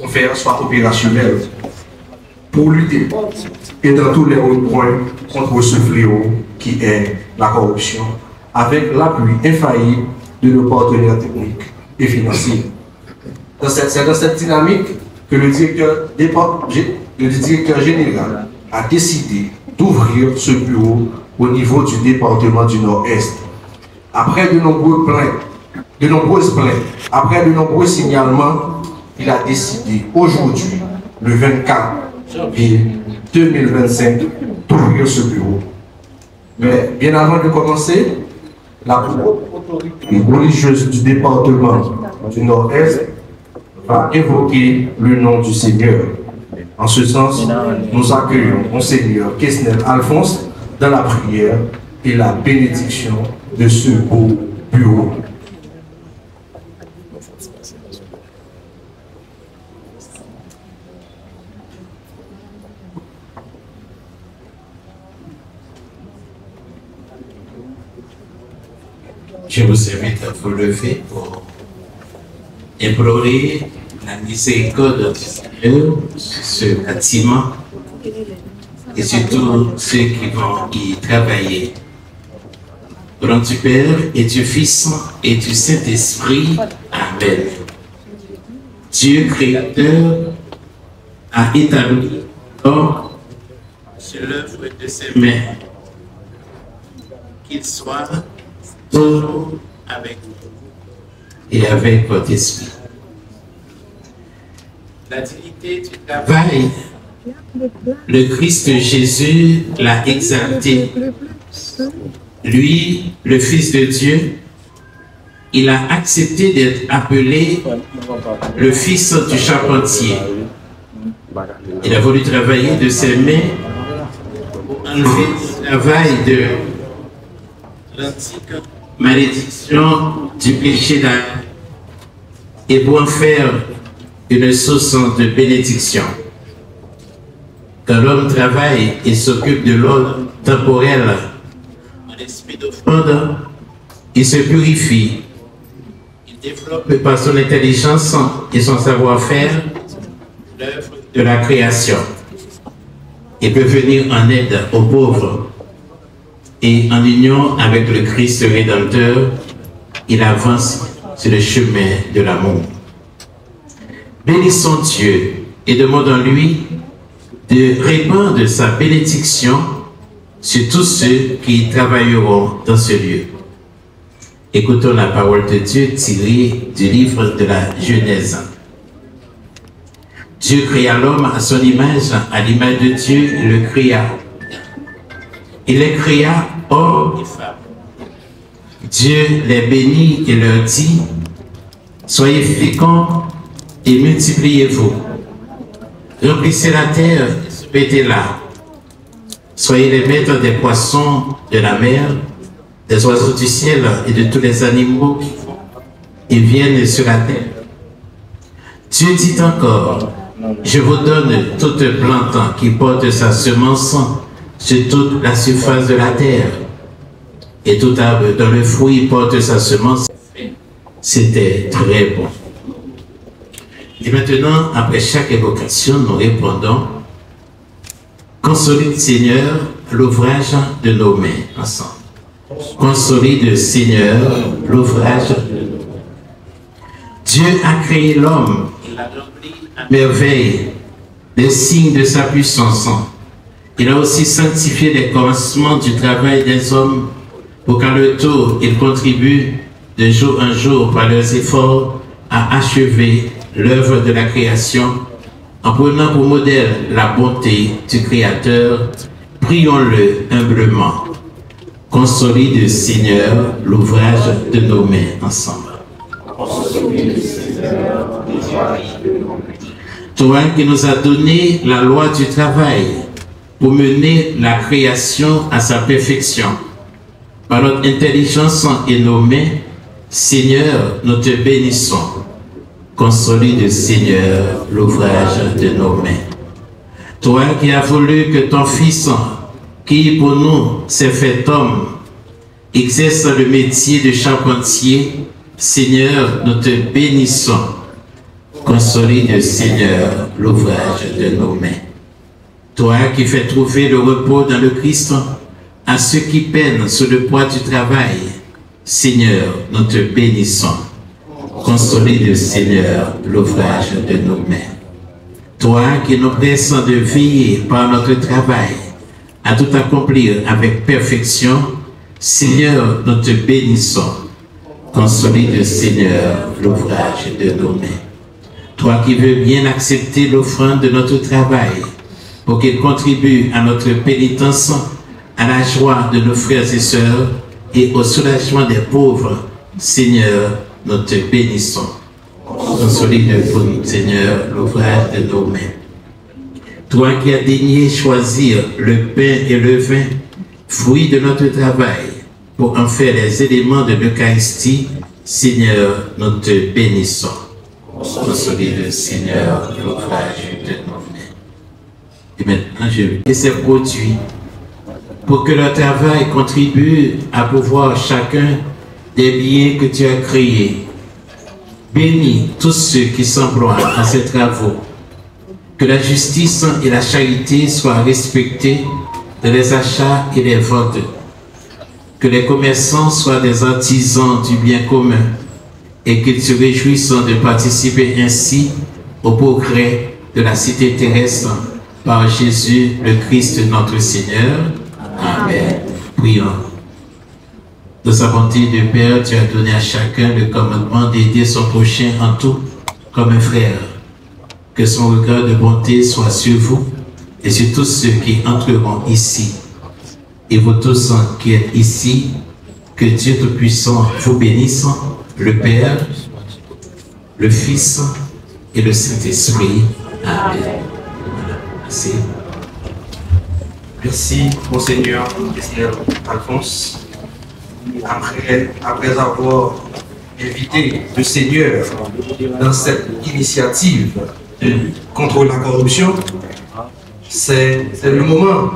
faire soit opérationnel pour lutter et dans tous les autres points contre ce fléau qui est la corruption, avec l'appui infaillible de nos partenaires techniques et financiers. C'est dans cette dynamique que le directeur général a décidé d'ouvrir ce bureau au niveau du département du Nord-Est. Après de nombreuses plaintes, après de nombreux signalements, il a décidé aujourd'hui, le 24 janvier 2025, d'ouvrir ce bureau. Mais bien avant de commencer, la autorité religieuse du département du Nord-Est va évoquer le nom du Seigneur. En ce sens, nous accueillons Monseigneur Quesnel Alphonse dans la prière et la bénédiction de ce beau bureau. Je vous invite à vous lever pour implorer la miséricorde du Seigneur sur ce bâtiment et surtout ceux qui vont y travailler. Au nom du Père et du Fils et du Saint-Esprit. Amen. Dieu créateur a établi l'homme sur l'œuvre de ses mains. Qu'il soit toujours avec vous et avec votre esprit. La dignité du travail, le Christ Jésus l'a exalté. Lui, le Fils de Dieu, il a accepté d'être appelé le Fils du charpentier. Il a voulu travailler de ses mains pour enlever le travail de l'antique malédiction du péché d'Adam et pour en faire une source de bénédiction. Quand l'homme travaille et s'occupe de l'ordre temporel en esprit d'offrande, il se purifie. Il développe par son intelligence et son savoir-faire l'œuvre de la création. Il peut venir en aide aux pauvres. Et en union avec le Christ Rédempteur, il avance sur le chemin de l'amour. Bénissons Dieu et demandons-lui de répandre sa bénédiction sur tous ceux qui travailleront dans ce lieu. Écoutons la parole de Dieu tirée du livre de la Genèse. Dieu créa l'homme à son image, à l'image de Dieu, il le créa. Il les créa hommes et femmes. Dieu les bénit et leur dit, soyez féconds et multipliez-vous. Remplissez la terre et soumettez-la. Soyez les maîtres des poissons de la mer, des oiseaux du ciel et de tous les animaux qui font et viennent sur la terre. Dieu dit encore, je vous donne toute plante qui porte sa semence sur toute la surface de la terre, et tout arbre dont le fruit porte sa semence. C'était très bon. Et maintenant, après chaque évocation, nous répondons, consolide Seigneur l'ouvrage de nos mains, ensemble. Consolide Seigneur l'ouvrage de nos mains. Dieu a créé l'homme, il a rempli à merveille les signes de sa puissance. Il a aussi sanctifié les commencements du travail des hommes pour qu'à leur tour, ils contribuent de jour en jour par leurs efforts à achever l'œuvre de la création en prenant pour modèle la bonté du Créateur. Prions-le humblement. Consolide, Seigneur, l'ouvrage de nos mains ensemble. Toi qui nous as donné la loi du travail pour mener la création à sa perfection. Par notre intelligence et nos mains, Seigneur, nous te bénissons. Consolide, Seigneur, l'ouvrage de nos mains. Toi qui as voulu que ton Fils, qui pour nous s'est fait homme, exerce le métier de charpentier, Seigneur, nous te bénissons. Consolide, Seigneur, l'ouvrage de nos mains. Toi qui fais trouver le repos dans le Christ à ceux qui peinent sous le poids du travail, Seigneur, nous te bénissons. Consolide, Seigneur, l'ouvrage de nos mains. Toi qui nous pressons de veiller par notre travail à tout accomplir avec perfection, Seigneur, nous te bénissons. Consolide, Seigneur, l'ouvrage de nos mains. Toi qui veux bien accepter l'offrande de notre travail pour qu'il contribue à notre pénitence, à la joie de nos frères et sœurs et au soulagement des pauvres, Seigneur, nous te bénissons. Consolide pour nous, Seigneur, l'ouvrage de nos mains. Toi qui as daigné choisir le pain et le vin, fruits de notre travail, pour en faire les éléments de l'Eucharistie, Seigneur, nous te bénissons. Consolide, Seigneur, l'ouvrage de nos mains. Et maintenant, je vais ces produits pour que le travail contribue à pouvoir chacun des biens que tu as créés. Bénis tous ceux qui s'emploient dans ces travaux. Que la justice et la charité soient respectées dans les achats et les ventes. Que les commerçants soient des artisans du bien commun et qu'ils se réjouissent de participer ainsi au progrès de la cité terrestre par Jésus le Christ notre Seigneur. Amen. Prions. De sa bonté de Père, tu as donné à chacun le commandement d'aider son prochain en tout comme un frère. Que son regard de bonté soit sur vous et sur tous ceux qui entreront ici. Et vous tous qui êtes ici, que Dieu Tout-Puissant vous bénisse, le Père, le Fils et le Saint-Esprit. Amen. Merci. Merci, Monseigneur Esther Alphonse. Après avoir invité le Seigneur dans cette initiative contre la corruption, c'est le moment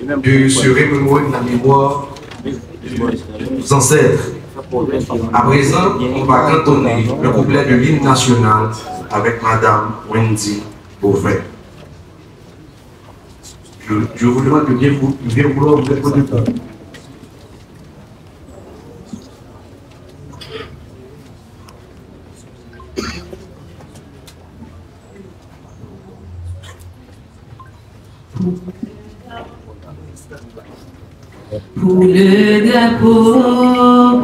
de se remémorer la mémoire de nos ancêtres. À présent, on va cantonner le couplet de l'hymne national avec Madame Wendy Beauvais. Je vous demande de bien vouloir vous mettre debout. Pour le drapeau,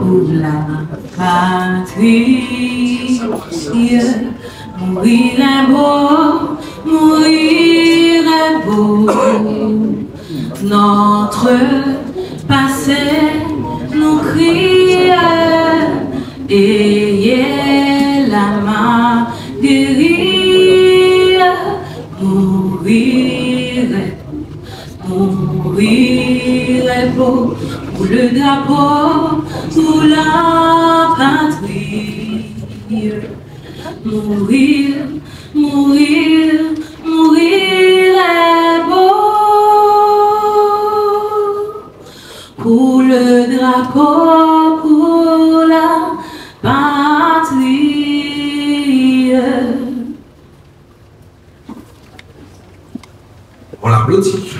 pour la patrie, mourir est beau, mourir est beau. Notre passé nous crie, ayez la main guérir, mourir est beau, pour le drapeau, pour la patrie. Mourir, mourir, mourir est beau, pour le drapeau, pour la patrie. On l'applaudit.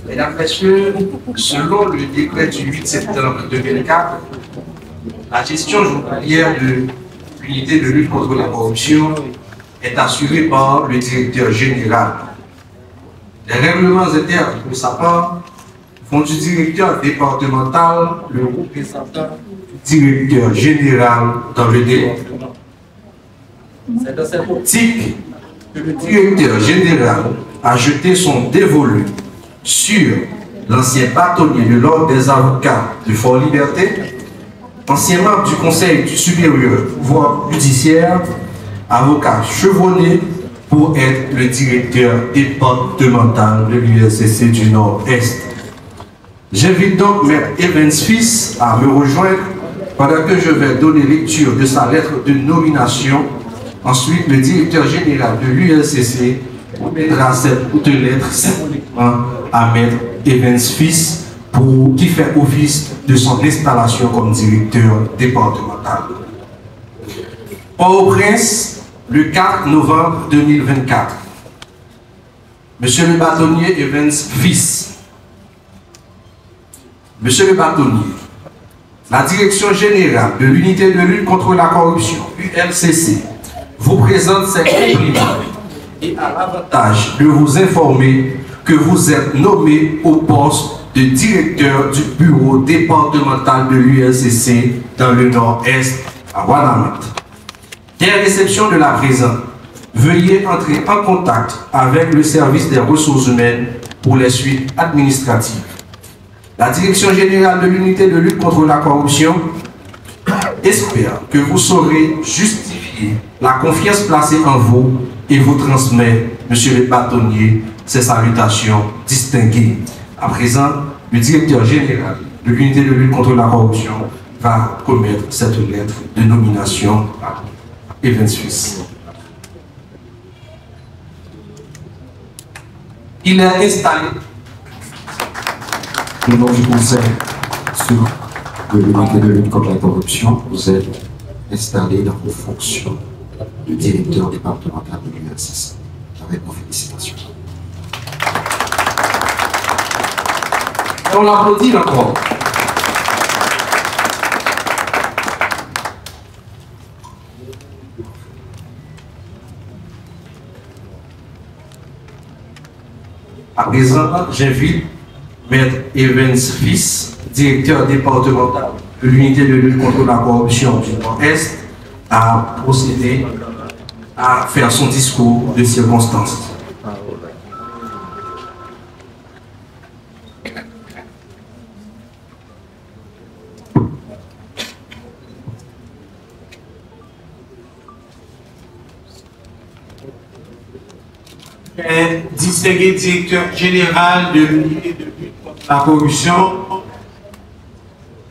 Mesdames, Messieurs, selon le décret du 8 septembre 2004, la gestion journalière de l'unité de lutte contre la corruption est assurée par le directeur général. Les règlements internes, pour sa part, font du directeur départemental le représentant du directeur général dans le département. C'est dans cette optique que le directeur général a jeté son dévolu sur l'ancien bâtonnier de l'ordre des avocats de Fort-Liberté, ancien membre du Conseil supérieur pouvoir judiciaire, avocat chevronné pour être le directeur départemental de l'USCC du Nord-Est. J'invite donc Maître Evans Fils à me rejoindre pendant que je vais donner lecture de sa lettre de nomination. Ensuite, le directeur général de l'USCC mettra cette lettre symboliquement à Maître Evans Fils qui fait office de son installation comme directeur départemental. Port-au-Prince, le 4 novembre 2024. Monsieur le bâtonnier Evans fils. Monsieur le bâtonnier, la Direction générale de l'unité de lutte contre la corruption, ULCC, vous présente ses compliments et a l'avantage de vous informer que vous êtes nommé au poste de directeur du bureau départemental de l'ULCC dans le Nord-Est à Ouanaminthe. Dès réception de la présente, veuillez entrer en contact avec le service des ressources humaines pour les suites administratives. La Direction générale de l'unité de lutte contre la corruption espère que vous saurez justifier la confiance placée en vous et vous transmet, monsieur le bâtonnier, ses salutations distinguées. À présent, le directeur général de l'unité de lutte contre la corruption va commettre cette lettre de nomination à Evans Suisse. Il est installé au nom du Conseil de l'unité de lutte contre la corruption, vous êtes installé dans vos fonctions de directeur départemental de l'ULCC. Avec vos félicitations. Et on l'applaudit encore. À présent, j'invite Maître Evans fils, directeur départemental de l'unité de lutte contre la corruption du Nord-Est, à procéder à faire son discours de circonstance. Distingué directeur général de l'unité de lutte contre la corruption,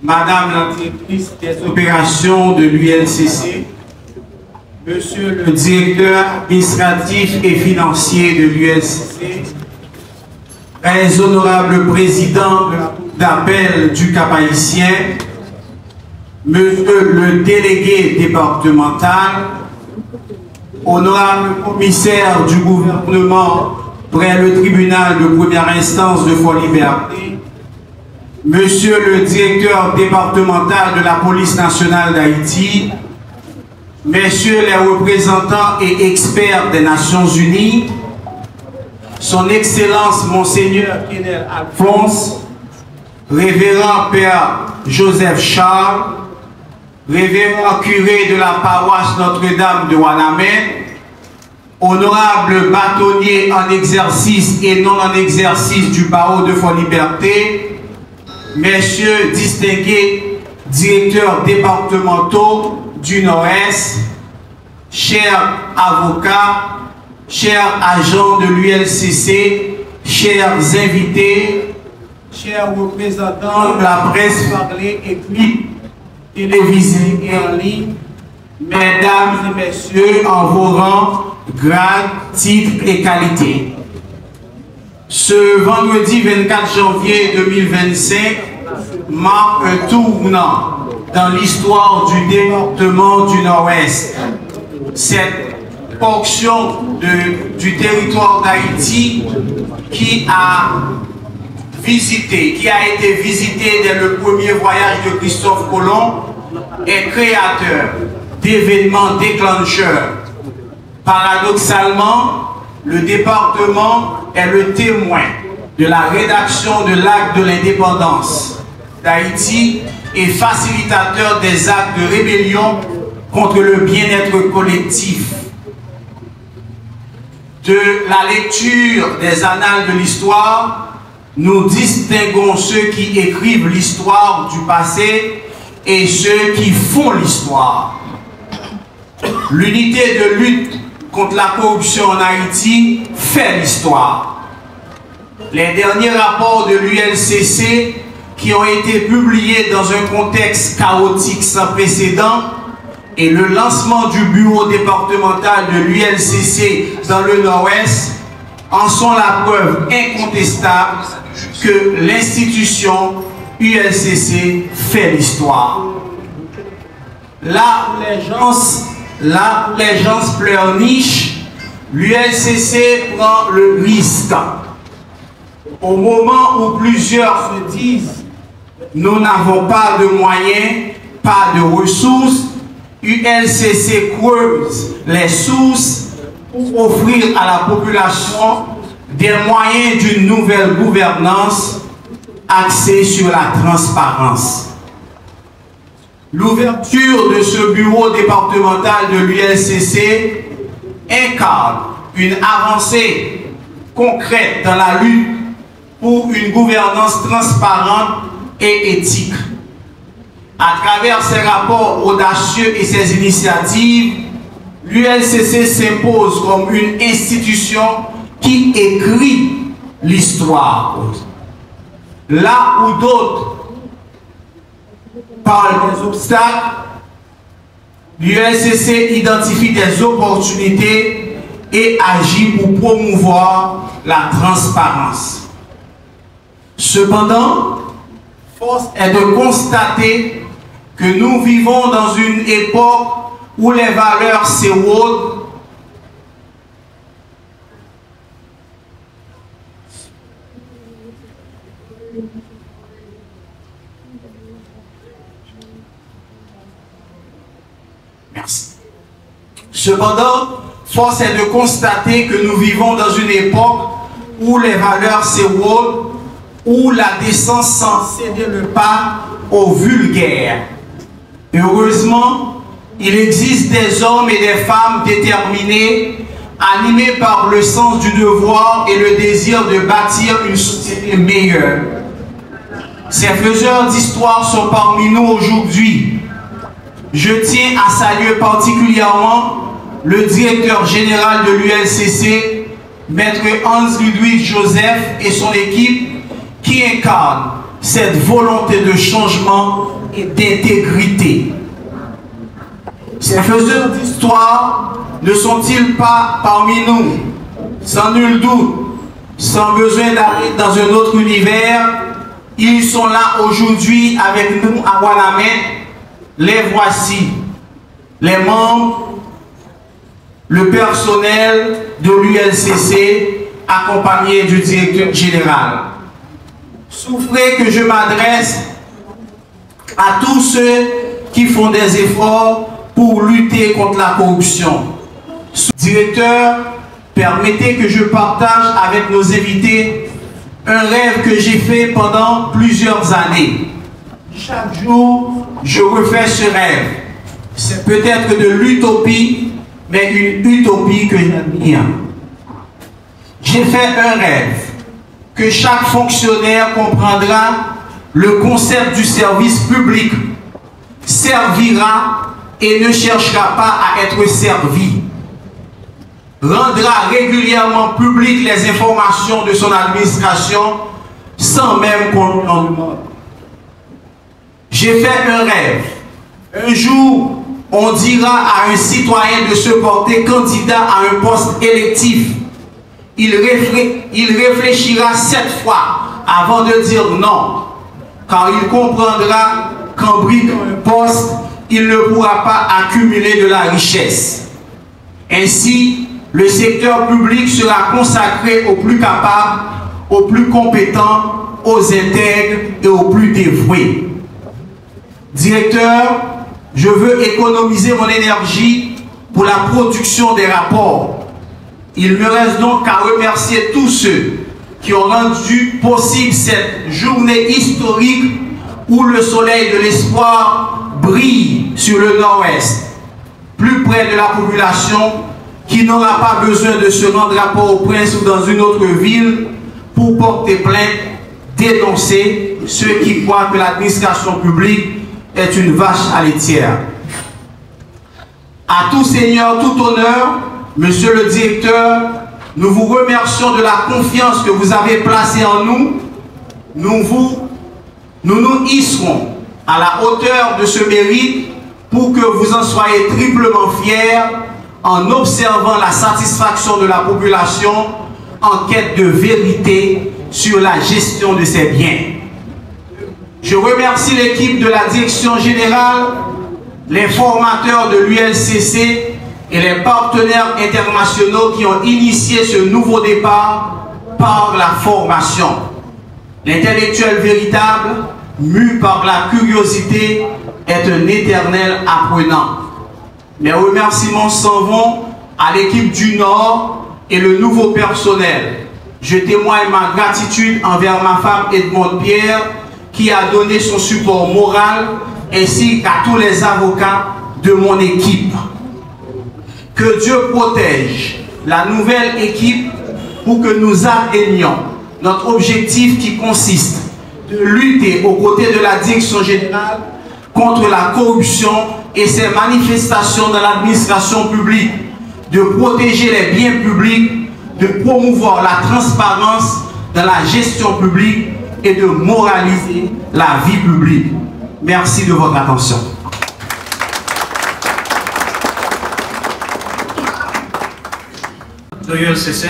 Madame la directrice des opérations de l'ULCC, Monsieur le directeur administratif et financier de l'ULCC, très honorable président d'appel du Cap-Haïtien, Monsieur le délégué départemental, honorable commissaire du gouvernement près le tribunal de première instance de Fort-Liberté, Monsieur le directeur départemental de la police nationale d'Haïti, Messieurs les représentants et experts des Nations Unies, Son Excellence Monseigneur Kenel Alphonse, Révérend Père Joseph Charles, Révérend curé de la paroisse Notre-Dame de Ouanaminthe, honorable bâtonnier en exercice et non en exercice du barreau de Fort-Liberté, messieurs distingués directeurs départementaux du Nord-Est, chers avocats, chers agents de l'ULCC, chers invités, chers représentants de la presse parlée, écrite, télévisée et en ligne, mesdames et messieurs, en vos rangs, grades, titres et qualités. Ce vendredi 24 janvier 2025 marque un tournant dans l'histoire du département du Nord-Ouest. Cette portion du territoire d'Haïti qui a été visité dès le premier voyage de Christophe Colomb est créateur d'événements déclencheurs. Paradoxalement, le département est le témoin de la rédaction de l'acte de l'indépendance d'Haïti et facilitateur des actes de rébellion contre le bien-être collectif. De la lecture des annales de l'histoire, nous distinguons ceux qui écrivent l'histoire du passé et ceux qui font l'histoire. L'unité de lutte contre la corruption en Haïti fait l'histoire. Les derniers rapports de l'ULCC qui ont été publiés dans un contexte chaotique sans précédent et le lancement du bureau départemental de l'ULCC dans le Nord-Ouest en sont la preuve incontestable que l'institution ULCC fait l'histoire. Là où les gens pleurnichent, l'ULCC prend le risque. Au moment où plusieurs se disent « nous n'avons pas de moyens, pas de ressources », ULCC creuse les sources pour offrir à la population des moyens d'une nouvelle gouvernance axée sur la transparence. L'ouverture de ce bureau départemental de l'ULCC incarne une avancée concrète dans la lutte pour une gouvernance transparente et éthique. À travers ses rapports audacieux et ses initiatives, l'ULCC s'impose comme une institution qui écrit l'histoire. Là où d'autres parlent des obstacles, l'ULCC identifie des opportunités et agit pour promouvoir la transparence. Cependant, force est de constater que nous vivons dans une époque où les valeurs s'érodent. Merci. Cependant, force est de constater que nous vivons dans une époque où les valeurs s'érodent, où la décence sans céder le pas au vulgaire. Heureusement, il existe des hommes et des femmes déterminés, animés par le sens du devoir et le désir de bâtir une société meilleure. Ces faiseurs d'histoire sont parmi nous aujourd'hui. Je tiens à saluer particulièrement le directeur général de l'ULCC, Maître Hans-Ludwig Joseph et son équipe, qui incarnent cette volonté de changement et d'intégrité. Ces faiseurs d'histoire ne sont-ils pas parmi nous? Sans nul doute, sans besoin d'aller dans un autre univers, ils sont là aujourd'hui avec nous à Ouanamène. Les voici, les membres, le personnel de l'ULCC accompagné du directeur général. Souffrez que je m'adresse à tous ceux qui font des efforts pour lutter contre la corruption. Directeur, permettez que je partage avec nos invités un rêve que j'ai fait pendant plusieurs années. Chaque jour, je refais ce rêve. C'est peut-être de l'utopie, mais une utopie que j'admire. J'ai fait un rêve que chaque fonctionnaire comprendra le concept du service public, servira et ne cherchera pas à être servi, rendra régulièrement publiques les informations de son administration sans même qu'on en demande. J'ai fait un rêve. Un jour, on dira à un citoyen de se porter candidat à un poste électif. Il réfléchira 7 fois avant de dire non, car il comprendra qu'en briguant un poste, il ne pourra pas accumuler de la richesse. Ainsi, le secteur public sera consacré aux plus capables, aux plus compétents, aux intègres et aux plus dévoués. Directeur, je veux économiser mon énergie pour la production des rapports. Il me reste donc qu'à remercier tous ceux qui ont rendu possible cette journée historique où le soleil de l'espoir brille sur le nord-ouest, plus près de la population qui n'aura pas besoin de se rendre à Port-au-Prince ou dans une autre ville pour porter plainte, dénoncer ceux qui croient que l'administration publique est une vache à laitière. À tout seigneur, tout honneur, monsieur le directeur, nous vous remercions de la confiance que vous avez placée en nous. Nous nous hisserons à la hauteur de ce mérite pour que vous en soyez triplement fiers en observant la satisfaction de la population en quête de vérité sur la gestion de ses biens. Je remercie l'équipe de la direction générale, les formateurs de l'ULCC et les partenaires internationaux qui ont initié ce nouveau départ par la formation. L'intellectuel véritable, mu par la curiosité, est un éternel apprenant. Mes remerciements s'en vont à l'équipe du Nord et le nouveau personnel. Je témoigne ma gratitude envers ma femme Edmonde Pierre qui a donné son support moral ainsi qu'à tous les avocats de mon équipe. Que Dieu protège la nouvelle équipe pour que nous atteignions notre objectif qui consiste de lutter aux côtés de la direction générale contre la corruption et ses manifestations dans l'administration publique, de protéger les biens publics, de promouvoir la transparence dans la gestion publique et de moraliser la vie publique. Merci de votre attention. De l'ULCC,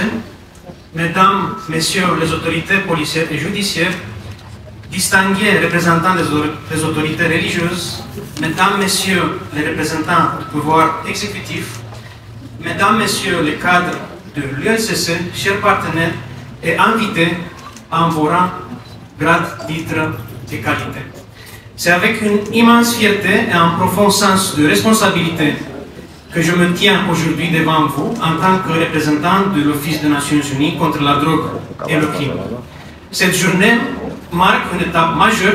Mesdames, Messieurs les autorités policières et judiciaires, distingués représentants des autorités religieuses, Mesdames, Messieurs les représentants du pouvoir exécutif, Mesdames, Messieurs les cadres de l'ULCC, chers partenaires et invités en vos rangs, grades, titres et qualités. C'est avec une immense fierté et un profond sens de responsabilité que je me tiens aujourd'hui devant vous en tant que représentant de l'Office des Nations Unies contre la drogue et le crime. Cette journée marque une étape majeure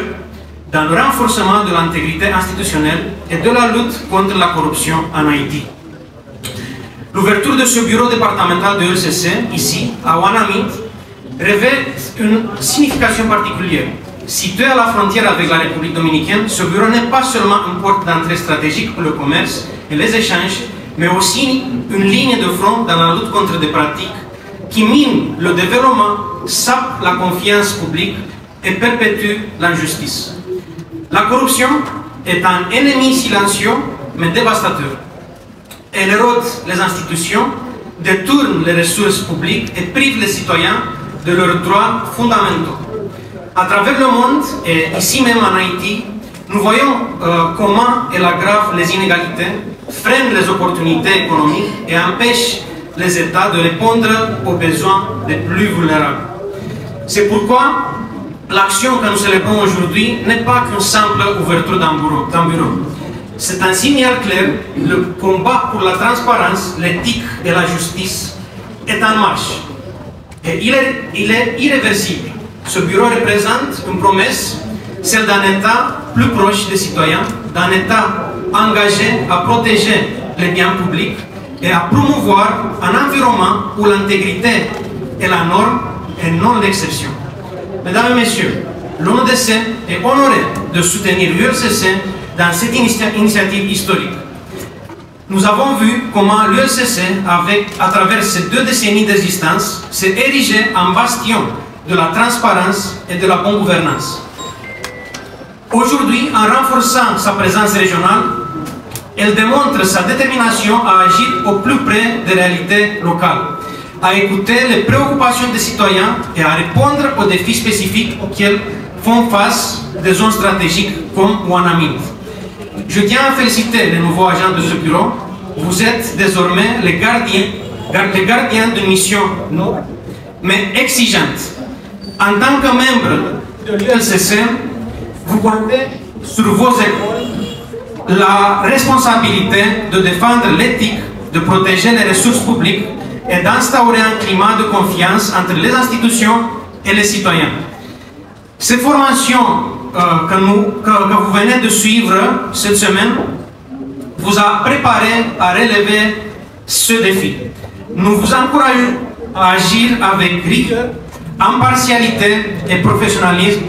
dans le renforcement de l'intégrité institutionnelle et de la lutte contre la corruption en Haïti. L'ouverture de ce bureau départemental de l'ULCC, ici, à Wanami, revêt une signification particulière. Situé à la frontière avec la République dominicaine, ce bureau n'est pas seulement une porte d'entrée stratégique pour le commerce et les échanges, mais aussi une ligne de front dans la lutte contre des pratiques qui minent le développement, sapent la confiance publique et perpétuent l'injustice. La corruption est un ennemi silencieux mais dévastateur. Elle érode les institutions, détourne les ressources publiques et prive les citoyens de leurs droits fondamentaux. À travers le monde, et ici même en Haïti, nous voyons comment elle aggrave les inégalités, freine les opportunités économiques et empêche les États de répondre aux besoins des plus vulnérables. C'est pourquoi l'action que nous célébrons aujourd'hui n'est pas qu'une simple ouverture d'un bureau. C'est un signal clair, le combat pour la transparence, l'éthique et la justice est en marche. Et il est irréversible. Ce bureau représente une promesse, celle d'un État plus proche des citoyens, d'un État engagé à protéger les biens publics et à promouvoir un environnement où l'intégrité est la norme et non l'exception. Mesdames et Messieurs, l'ONUDC est honoré de soutenir l'ULCC dans cette initiative historique. Nous avons vu comment l'ULCC, à travers ces 2 décennies d'existence, s'est érigé en bastion de la transparence et de la bonne gouvernance. Aujourd'hui, en renforçant sa présence régionale, elle démontre sa détermination à agir au plus près des réalités locales, à écouter les préoccupations des citoyens et à répondre aux défis spécifiques auxquels font face des zones stratégiques comme Wanami. Je tiens à féliciter les nouveaux agents de ce bureau. Vous êtes désormais les gardiens d'une mission noble, mais exigeante. En tant que membre de l'ULCC, vous portez sur vos épaules la responsabilité de défendre l'éthique, de protéger les ressources publiques et d'instaurer un climat de confiance entre les institutions et les citoyens. Cette formation que vous venez de suivre cette semaine vous a préparé à relever ce défi. Nous vous encourageons à agir avec rigueur, impartialité et professionnalisme,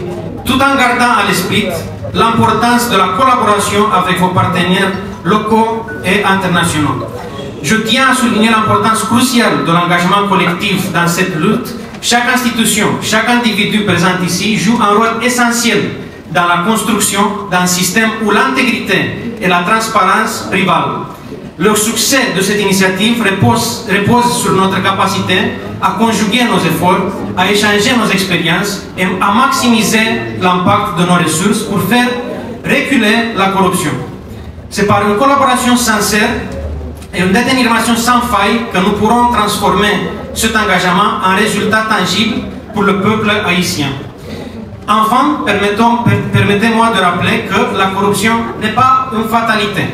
tout en gardant à l'esprit l'importance de la collaboration avec vos partenaires locaux et internationaux. Je tiens à souligner l'importance cruciale de l'engagement collectif dans cette lutte. Chaque institution, chaque individu présent ici joue un rôle essentiel dans la construction d'un système où l'intégrité et la transparence prévalent. Le succès de cette initiative repose sur notre capacité à conjuguer nos efforts, à échanger nos expériences et à maximiser l'impact de nos ressources pour faire reculer la corruption. C'est par une collaboration sincère et une détermination sans faille que nous pourrons transformer cet engagement en résultat tangible pour le peuple haïtien. Enfin, permettez-moi de rappeler que la corruption n'est pas une fatalité.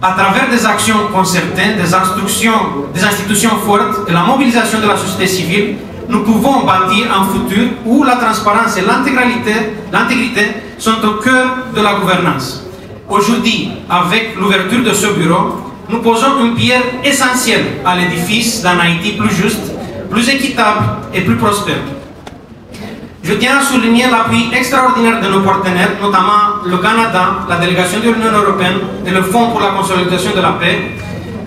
À travers des actions concertées, des institutions fortes et la mobilisation de la société civile, nous pouvons bâtir un futur où la transparence et l'intégrité sont au cœur de la gouvernance. Aujourd'hui, avec l'ouverture de ce bureau, nous posons une pierre essentielle à l'édifice d'un Haïti plus juste, plus équitable et plus prospère. Je tiens à souligner l'appui extraordinaire de nos partenaires, notamment le Canada, la délégation de l'Union européenne et le Fonds pour la consolidation de la paix.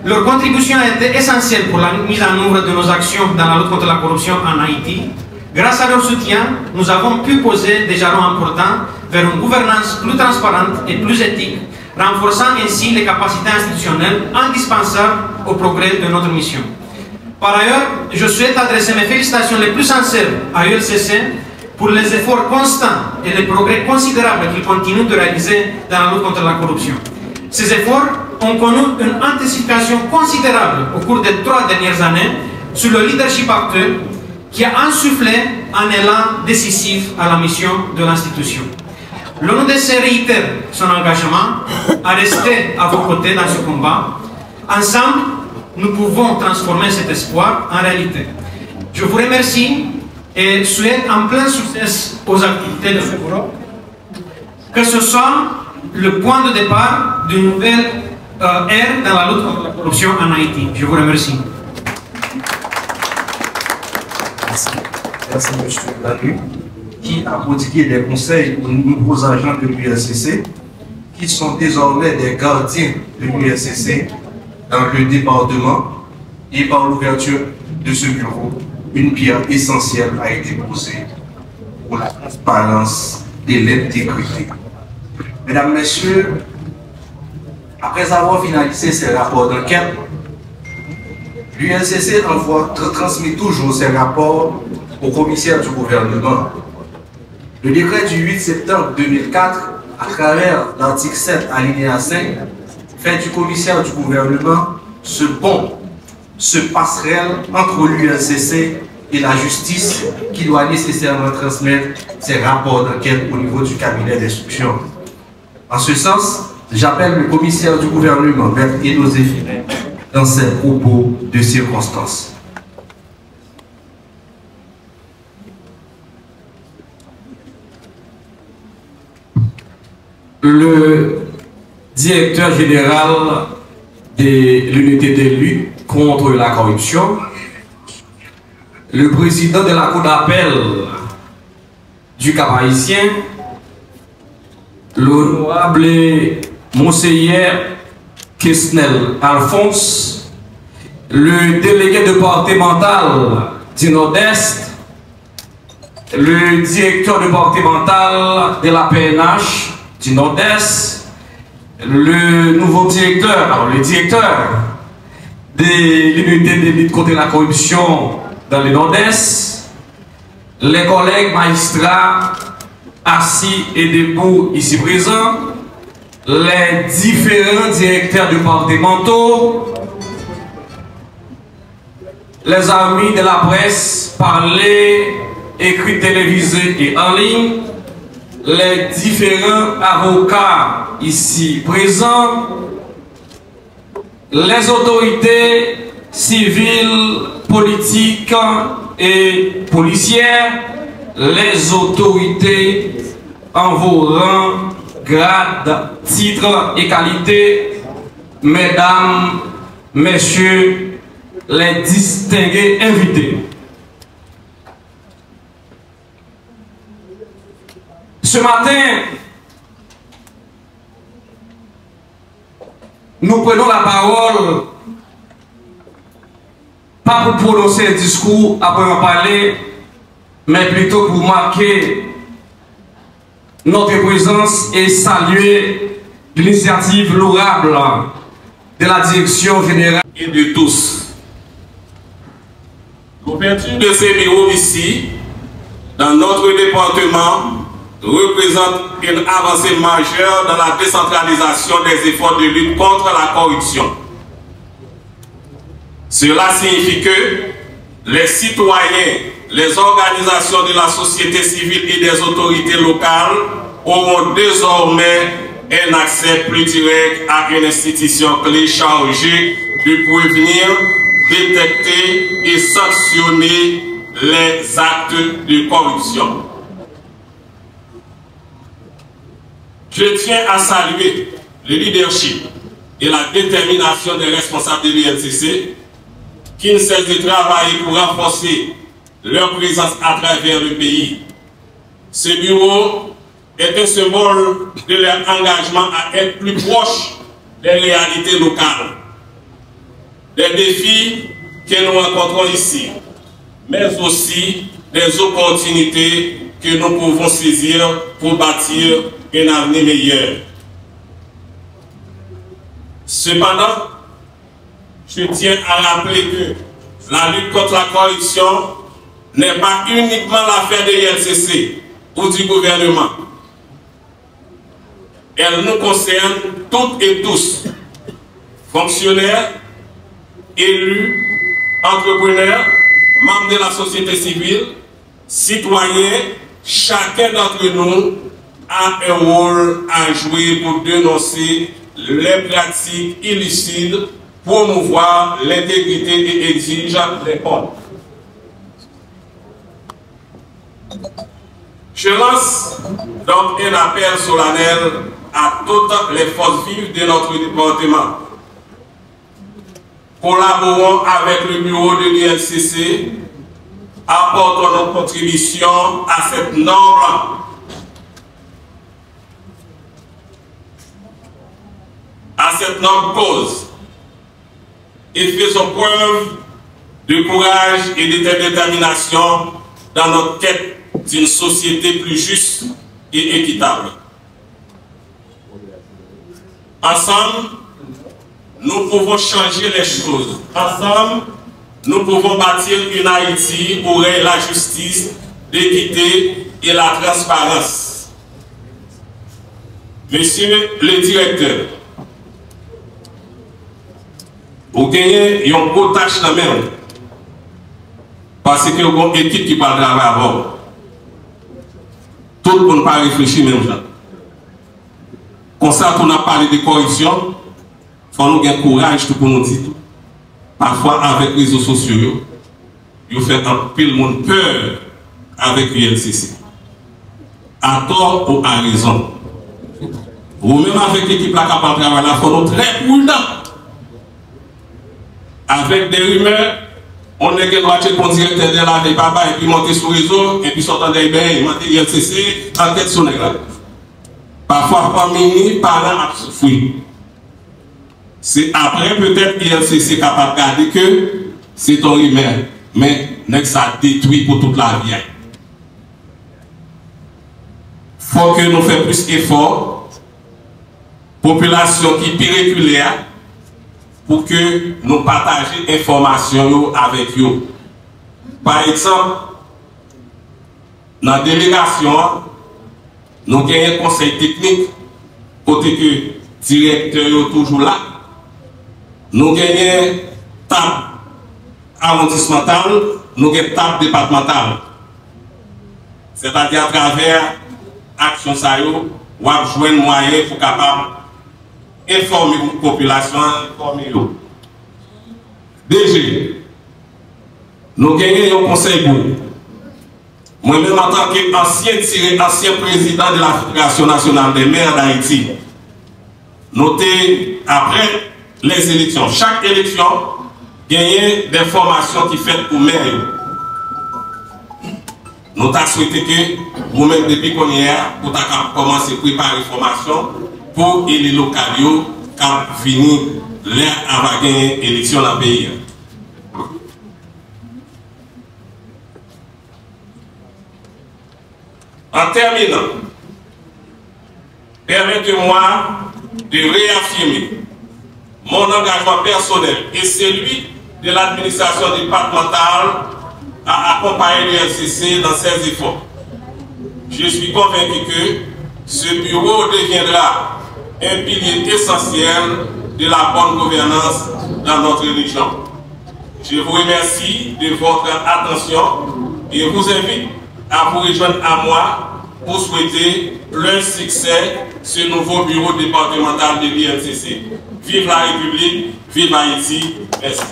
Leur contribution a été essentielle pour la mise en œuvre de nos actions dans la lutte contre la corruption en Haïti. Grâce à leur soutien, nous avons pu poser des jalons importants vers une gouvernance plus transparente et plus éthique, renforçant ainsi les capacités institutionnelles indispensables au progrès de notre mission. Par ailleurs, je souhaite adresser mes félicitations les plus sincères à ULCC pour les efforts constants et les progrès considérables qu'il continue de réaliser dans la lutte contre la corruption. Ces efforts ont connu une intensification considérable au cours des 3 dernières années sous le leadership actuel qui a insufflé un élan décisif à la mission de l'institution. L'ONUDC réitère son engagement à rester à vos côtés dans ce combat. Ensemble, nous pouvons transformer cet espoir en réalité. Je vous remercie et souhaite un plein succès aux activités de ce bureau, que ce soit le point de départ d'une nouvelle ère dans la lutte contre la corruption en Haïti. Je vous remercie. Merci, M. Lalu, qui a prodigué des conseils aux nouveaux agents de l'ULCC, qui sont désormais des gardiens de l'ULCC dans le département, et par l'ouverture de ce bureau, une pierre essentielle a été posée pour la transparence et l'intégrité. Mesdames, Messieurs, après avoir finalisé ses rapports d'enquête, l'ULCC transmet toujours ses rapports au commissaire du gouvernement. Le décret du 8 septembre 2004, à travers l'article 7 alinéa 5, fait du commissaire du gouvernement ce pont, ce passerelle entre l'ULCC et la justice qui doit nécessairement transmettre ses rapports d'enquête au niveau du cabinet d'instruction. En ce sens, j'appelle le commissaire du gouvernement, Maître Edo Zéphiré, dans ses propos de circonstance. Le directeur général de l'unité de lutte contre la corruption, le président de la cour d'appel du Cap-Haïtien, l'honorable Monseigneur Kesnel Alphonse, le délégué départemental du Nord-Est, le directeur départemental de la PNH du Nord-Est, le nouveau directeur, le directeur de l'unité de lutte contre la corruption dans le Nord-Est, les collègues magistrats assis et debout ici présents, les différents directeurs départementaux, les amis de la presse parlés, écrits, télévisés et en ligne, les différents avocats ici présents, les autorités civiles, politiques et policières, les autorités en vos rangs, grades, titres et qualités, mesdames, messieurs, les distingués invités. Ce matin, nous prenons la parole, pas pour prononcer un discours après en parler, mais plutôt pour marquer notre présence et saluer l'initiative louable de la direction générale et de tous. L'ouverture de ces bureaux ici, dans notre département, représente une avancée majeure dans la décentralisation des efforts de lutte contre la corruption. Cela signifie que les citoyens, les organisations de la société civile et des autorités locales auront désormais un accès plus direct à une institution clé chargée de prévenir, détecter et sanctionner les actes de corruption. Je tiens à saluer le leadership et la détermination des responsables de l'INCC qui ne cessent de travailler pour renforcer leur présence à travers le pays. Ce bureau est un symbole de leur engagement à être plus proche des réalités locales, des défis que nous rencontrons ici, mais aussi des opportunités que nous pouvons saisir pour bâtir un avenir meilleur. Cependant, je tiens à rappeler que la lutte contre la corruption n'est pas uniquement l'affaire de l'INCC ou du gouvernement. Elle nous concerne toutes et tous, fonctionnaires, élus, entrepreneurs, membres de la société civile, citoyens. Chacun d'entre nous a un rôle à jouer pour dénoncer les pratiques illicites, promouvoir l'intégrité et exiger les comptes. Je lance donc un appel solennel à toutes les forces vives de notre département. Collaborons avec le bureau de l'INCC, apportons notre contribution à cette noble cause et faisons preuve de courage et de détermination dans notre quête d'une société plus juste et équitable. Ensemble, nous pouvons changer les choses. Ensemble, nous pouvons bâtir une Haïti où règne la justice, l'équité et la transparence. Monsieur le directeur, vous gagnez un gros tâche dans la main parce que vous avez une équipe qui va travailler avant. Tout le monde ne pas réfléchir même genre. Comme ça, on a parlé de corruption, il faut nous avoir courage pour nous dire tout. Parfois, avec les réseaux sociaux, ils font un pile monde peur avec l'INCC. À tort ou à raison. Ou même avec l'équipe là qui va travailler, il faut nous très prudents. Avec des rumeurs, on est droit de le directeur de la des papa et puis monter sur le réseau et puis sortir des bains, il monter l'INCC, en tête sur les gars. Parfois, famille, parents à souffrir. C'est après peut-être l'INCC capable de garder que c'est ton rumeur, mais ça détruit pour toute la vie. Il faut que nous fassions plus d'efforts, population qui est périculaire, pour que nous partagions l'information avec eux. Par exemple, dans la délégation, nous avons un conseil technique, côté que le directeur est toujours là. Nous avons une table arrondissementale, nous avons une table départementale. C'est-à-dire à travers l'action SAYO, nous avons joué un moyen pour capable informer la population, informer eux. DG, nous gagnons un conseil pour moi-même en tant qu'ancien président de la Fédération nationale des maires d'Haïti. Notez après les élections, chaque élection gagne des formations qui sont faites pour maires. Nous avons souhaité que vous-même depuis qu'on y est, pour commencer à préparer les formations pour les locaux qui finissent l'air avant de gagner l'élection dans le pays. En terminant, permettez-moi de réaffirmer mon engagement personnel et celui de l'administration départementale à accompagner l'UNCC dans ses efforts. Je suis convaincu que ce bureau deviendra un pilier essentiel de la bonne gouvernance dans notre région. Je vous remercie de votre attention et vous invite à vous rejoindre à moi pour souhaiter plein succès ce nouveau bureau départemental de l'INCC. Vive la République, vive Haïti, merci.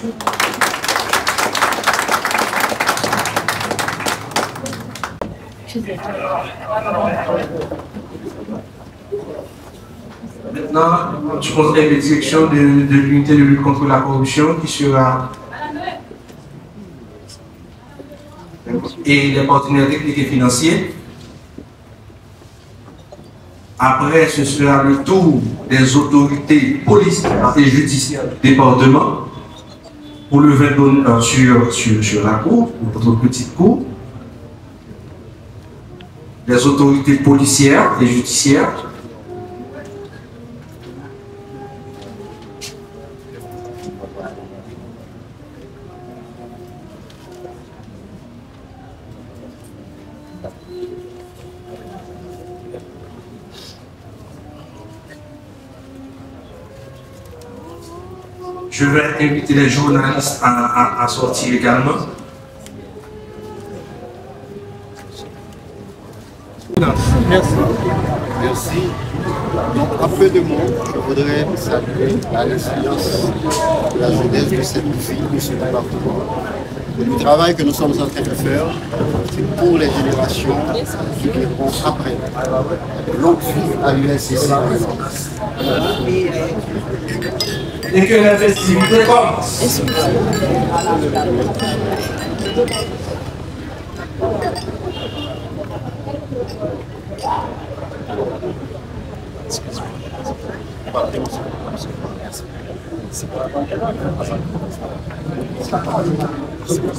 Maintenant, je conseille la direction de l'unité de lutte contre la corruption qui sera et les partenaires techniques et financiers. Après, ce sera le tour des autorités policières et judiciaires du département pour le lever d'honneur sur la cour, notre petite cour. Les autorités policières et judiciaires. Je vais inviter les journalistes à sortir également. Merci. Merci. Donc, en peu de mots, je voudrais saluer la résilience de la jeunesse de cette ville, de ce département. Le travail que nous sommes en train de faire, c'est pour les générations qui viendront après. Longue vie à l'UNCC. Et que la festivité commence. Merci.